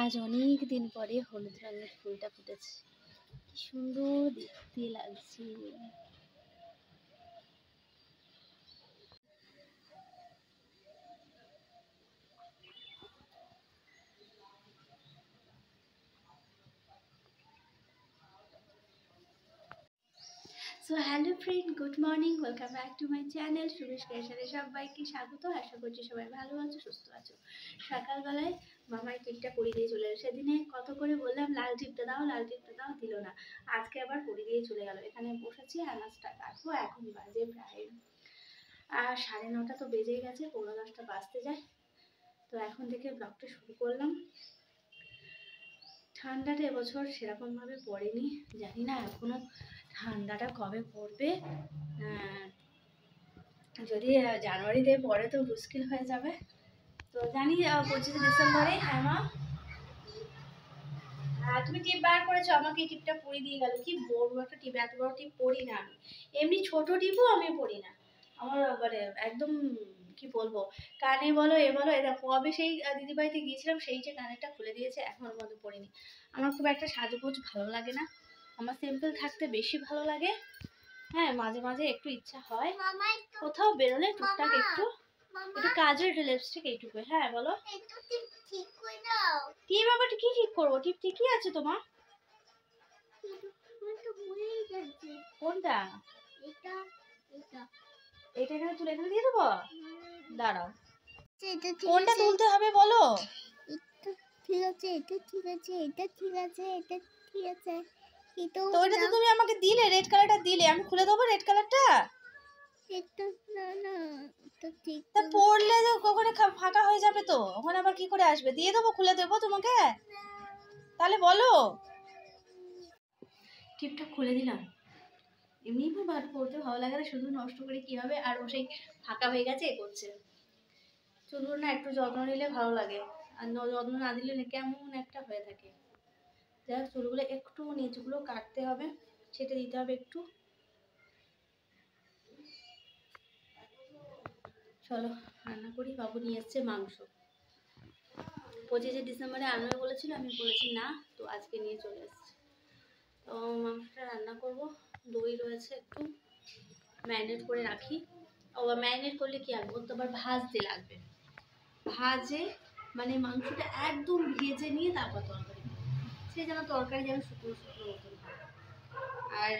আজ অনেক দিন পরে হলুদ রঙের ফুলটা ফুটেছে, কি সুন্দর দেখতে লাগছে। So hello friend, good morning, welcome back to my channel Subesh ক্রিয়েশনে সবাইকে স্বাগত। আশা করছি সবাই ভালো আছো, সুস্থ আছো। সকালবেলায় মামার টিপটা পরিয়ে দিয়ে চলে গেল। সেদিনে কত করে বললাম লাল টিপটা দাও, লাল টিপটা দাও, দিল না। আজকে আবার পরিয়ে দিয়ে চলে গেল। এখানে বসেছি আনাজটা কাটবো। এখন বাজে প্রায় 9:30 তো বেজেই গেছে, 9:45 বাজতে যায়। তো এখন থেকে ব্লগটা শুরু করলাম। ঠান্ডাটা এবছর সেরকমভাবে পড়েনি, জানি না এখনো ঠান্ডাটা কবে পড়বে। যদি জানুয়ারিতে পড়ে তো মুশকিল হয়ে যাবে। তো জানি 25 ডিসেম্বরে। হ্যাঁ মা, তুমি টিপ বার করেছো, আমাকে এই টিপটা পরিয়ে দিয়ে গেল। কি বড় একটা টিপ, এত বড় টিপ পরি না আমি। এমনি ছোট টিপও আমি পরি না। আমার মানে একদম কি বলবো, কানে বলো এ বলো, এটা কবে সেই দিদি বাড়িতে গিয়েছিলাম সেই যে কানেরটা খুলে দিয়েছে, এখনোর মধ্যে পরিনি। আমার খুব একটা সাজগোজ ভালো লাগে না, আমার সিম্পল থাকতে বেশি ভালো লাগে। হ্যাঁ, মাঝে মাঝে একটু ইচ্ছা হয় কোথাও বেরোলে টুকটাক একটু কাজের একটু লিপস্টিক এইটুকু। হ্যাঁ বলো। টিপ আবার কি ঠিক করবো? টিপ ঠিকই আছে তোমার। কোনটা? এটা এখানে তুলে এখানে দিয়ে দেবো। দাঁড়াও, কোনটা তুলতে হবে বলো। ঠিক আছে, এটা ঠিক আছে, এটা ঠিক আছে, এটা ঠিক আছে। তো ওটা তো তুমি আমাকে দিলে, রেড কালারটা দিলে, আমি খুলে দেবো রেড কালারটা। এটা না না, এটা ঠিক তা পড়লে তো ওখানে ফাঁকা হয়ে যাবে, তো ওখানে আবার কি করে আসবে? দিয়ে দেবো, খুলে দেবো তোমাকে। তাহলে বলো। টিপটা খুলে দিলাম। এমনি ভালো পড়তে ভালো লাগে না, শুধু নষ্ট করে কি হবে। আর ও সেই ফাঁকা হয়ে গেছে এ করছে। চুলগুলো না একটু যত্ন নিলে ভালো লাগে, আর যত্ন না দিলে না কেমন একটা হয়ে থাকে। যাই হোক, চুলগুলো একটু নিচগুলো কাটতে হবে, ছেটে দিতে হবে একটু। চলো রান্না করি। বাবু নিয়ে এসছে মাংস, 25 ডিসেম্বরে আনবে বলেছিল, আমি বলেছি না, তো আজকে নিয়ে চলে এসছে। তো মাংসটা রান্না করব। দই রয়েছে, একটু ম্যারিনেট করে রাখি। ও ম্যারিনেট করলে কি আর, ওর তো আবার ভাজতে লাগবে। ভাজে মানে মাংসটা একদম ভেজে নিয়ে তারপর তরকারি, সে যেন তরকারি যেন শুকনো শুকনো মতন হয়। আর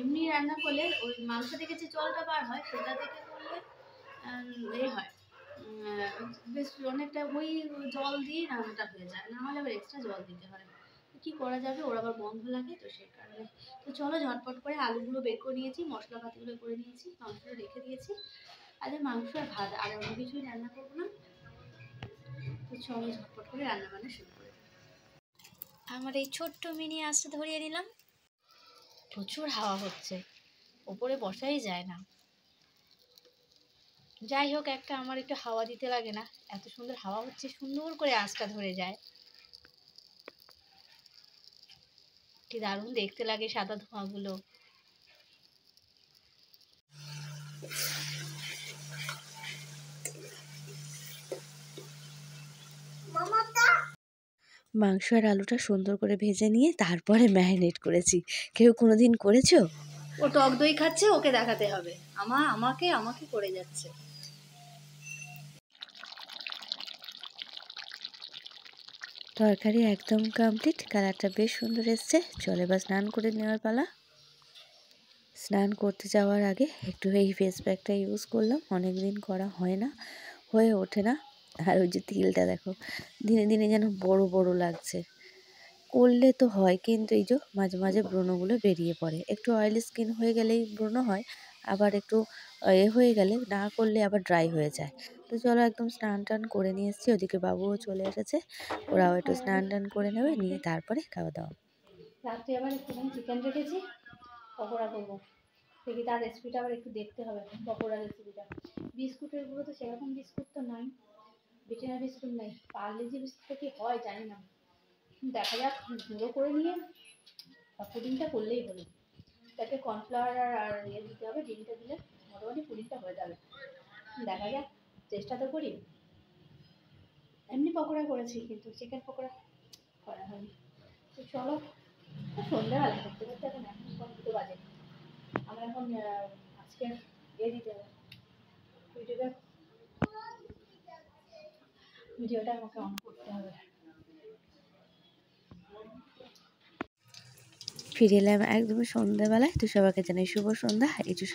এমনি রান্না করলে ওই মাংস থেকে যে জলটা বার হয় সেটা থেকে করলে এ হয়, বেশ অনেকটা ওই জল দিয়ে রান্নাটা হয়ে যায়, না হলে আবার এক্সট্রা জল দিতে হয়। কি করা যাবে, ওর আবার বন্ধ লাগে, তো সেই কারণে। তো চলো ঝটপট করে আলুগুলো বের করে নিয়েছি, মশলাপাতিগুলো করে নিয়েছি, মাংসটা রেখে দিয়েছি। আর মাংস আর ভাত, আর অন্য কিছুই রান্না করবো না। তো চলো ঝটপট করে রান্না বান্না শুরু করে দিই। আমার এই ছোট্ট মিনি আঁচটা ধরিয়ে দিলাম। প্রচুর হাওয়া হচ্ছে, ওপরে বসাই যায় না। যাই হোক, একটা আমার একটু হাওয়া দিতে লাগে না, এত সুন্দর হাওয়া হচ্ছে, সুন্দর করে আঁচটা ধরে যায়। কি দারুণ দেখতে লাগে সাদা ধোঁয়াগুলো। মাংস আর আলুটা সুন্দর করে ভেজে নিয়ে তারপরে ম্যারিনেট করেছি। কেউ কোনোদিন করেছো? ও টক দই খাচ্ছে, ওকে দেখাতে হবে। আমাকে আমাকে করে যাচ্ছে। তরকারি একদম কমপ্লিট, কালারটা বেশ সুন্দর এসছে। চলে বা স্নান করে নেওয়ার পালা। স্নান করতে যাওয়ার আগে একটু এই ফেস প্যাকটা ইউজ করলাম, অনেক দিন করা হয় না, হয়ে ওঠে না। আর ওই যে তিলটা দেখো, দিনে দিনে যেন বড় বড় লাগছে। করলে তো হয়, কিন্তু এই যে মাঝে মাঝে ব্রণগুলো বেরিয়ে পড়ে। একটু অয়েলি স্কিন হয়ে গেলেই ব্রণ হয়, আবার একটু হয়ে গেলে না করলে আবার ড্রাই হয়ে যায়। তো চলো একদম স্নান টান করে নিয়ে এসেছি, ওদিকে বাবুও চলে এসেছে, ওরাও একটু স্নান টান করে নেবে, নিয়ে তারপরে খাওয়া দাওয়া। রাত্রে আবার একটুখানি চিকেন রেখেছি, পকোড়া করবো। দেখি তার রেসিপিটা আবার একটু দেখতে হবে, পকোড়া রেসিপিটা। বিস্কুটের গুঁড়ো তো সেরকম বিস্কুট তো নাই, ব্রিটানিয়া বিস্কুট নাই, পার্লেজি বিস্কুটটা কি হয় জানি না, দেখা যাক। গুঁড়ো করে নিয়ে পুডিংটা করলেই হলো। তাতে কর্নফ্লাওয়ার আর ইয়ে দিতে হবে, ডিমটা দিলে মোটামুটি পুডিংটা হয়ে যাবে। দেখা যাক, চেষ্টা তো করি। এমনি পকোড়া করেছি, কিন্তু চিকেন পকোড়া করা হয়নি। তো চলো, সন্ধ্যাবেলা করতে করতে এখন 2টো বাজে। আমার এখন আজকে দিতে হবে, ইউটিউবে ভিডিওটা আমাকে অন করতে হবে। ফিরে এলাম একদম সন্ধ্যাবেলায়। তো সবাইকে জানাই শুভ সন্ধ্যা। এই যে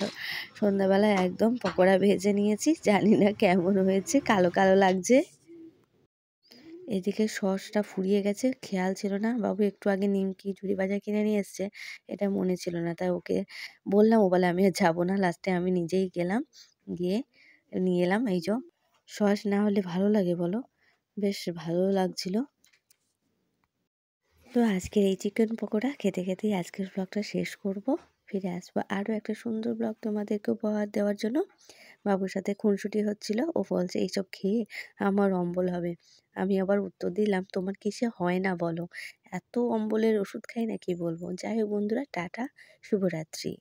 সন্ধ্যাবেলায় একদম পকোড়া ভেজে নিয়েছি, জানি না কেমন হয়েছে, কালো কালো লাগছে। এদিকে সসটা ফুরিয়ে গেছে, খেয়াল ছিল না। বাবু একটু আগে নিমকি ঝুড়ি বাজার কিনে নিয়ে এসছে, এটা মনে ছিল না। তাই ওকে বললাম, ও বলে আমি আর যাবো না। লাস্টে আমি নিজেই গেলাম, গিয়ে নিয়ে এলাম। এই যে সস না হলে ভালো লাগে বলো, বেশ ভালো লাগছিল। তো আজকের এই চিকেন পকোড়া খেতে খেতেই আজকের ব্লগটা শেষ করব। ফিরে আসবো আরও একটা সুন্দর ব্লগ তোমাদেরকে উপহার দেওয়ার জন্য। বাবুর সাথে খুনসুটি হচ্ছিল, ও বলছে এইসব খেয়ে আমার অম্বল হবে। আমি আবার উত্তর দিলাম, তোমার কিসে হয় না বলো, এত অম্বলের ওষুধ খাই না কি বলবো। যাই হোক বন্ধুরা, টাটা, শুভরাত্রি।